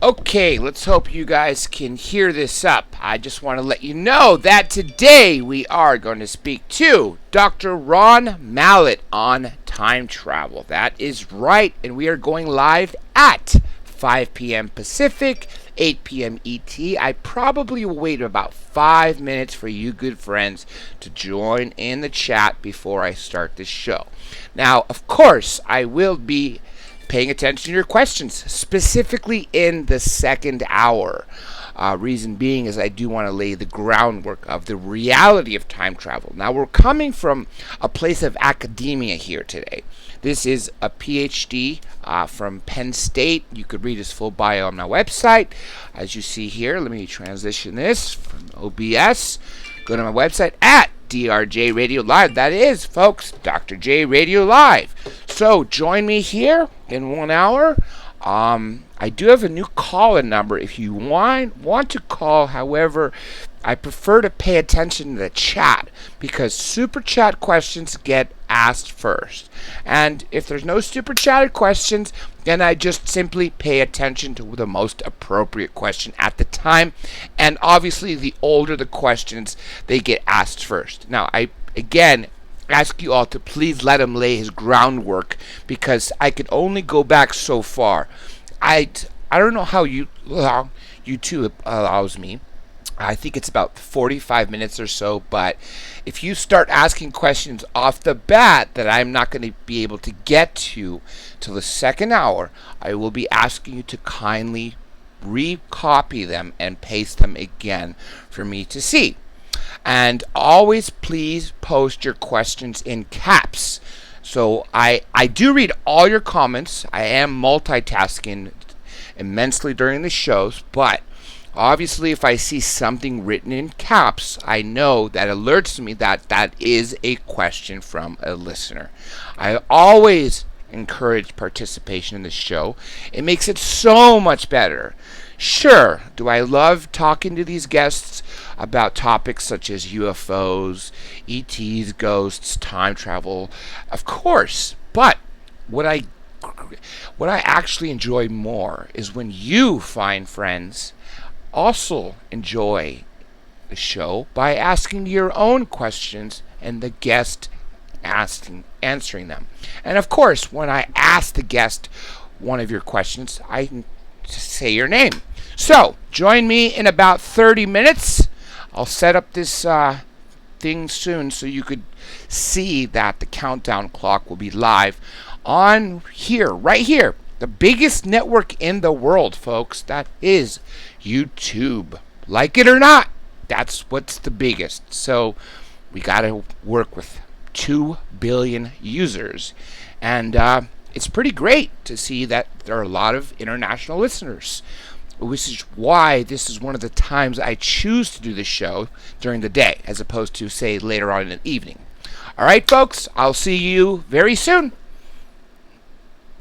Okay, let's hope you guys can hear this up. I just want to let you know that today we are going to speak to Dr. Ron Mallett on time travel. That is right, and we are going live at 5 p.m. Pacific, 8 p.m. ET. I probably will wait about 5 minutes for you good friends to join in the chat before I start this show. Now, of course, I will be paying attention to your questions, specifically in the second hour. Reason being is I do want to lay the groundwork of the reality of time travel. Now, we're coming from a place of academia here today. This is a PhD from Penn State. You could read his full bio on my website. As you see here, let me transition this from OBS. Go to my website at DRJ Radio Live. That is, folks, Dr. J Radio Live. So join me here in 1 hour. I do have a new call-in number if you want to call. However, I prefer to pay attention to the chat because super chat questions get asked first. And if there's no super chatted questions, then I just simply pay attention to the most appropriate question at the time. And obviously, the older the questions, they get asked first. Now, I again ask you all to please let him lay his groundwork because I could only go back so far. I don't know how YouTube allows me. I think it's about 45 minutes or so, but if you start asking questions off the bat that I'm not going to be able to get to till the second hour, I will be asking you to kindly recopy them and paste them again for me to see. And always please post your questions in caps. So I do read all your comments. I am multitasking immensely during the shows, but obviously if I see something written in caps, I know that alerts me that that is a question from a listener. I always encourage participation in the show. It makes it so much better. Sure, do I love talking to these guests about topics such as UFOs, ETs, ghosts, time travel? Of course, but what I actually enjoy more is when you find friends also enjoy the show by asking your own questions and the guest answering them. And of course, when I ask the guest one of your questions, I say your name. So, join me in about 30 minutes. I'll set up this thing soon so you could see that the countdown clock will be live on here, right here. The biggest network in the world, folks. That is YouTube. Like it or not, that's what's the biggest. So, we got to work with 2 billion users. And it's pretty great to see that there are a lot of international listeners, which is why this is one of the times I choose to do the show during the day, as opposed to, say, later on in the evening. All right, folks, I'll see you very soon.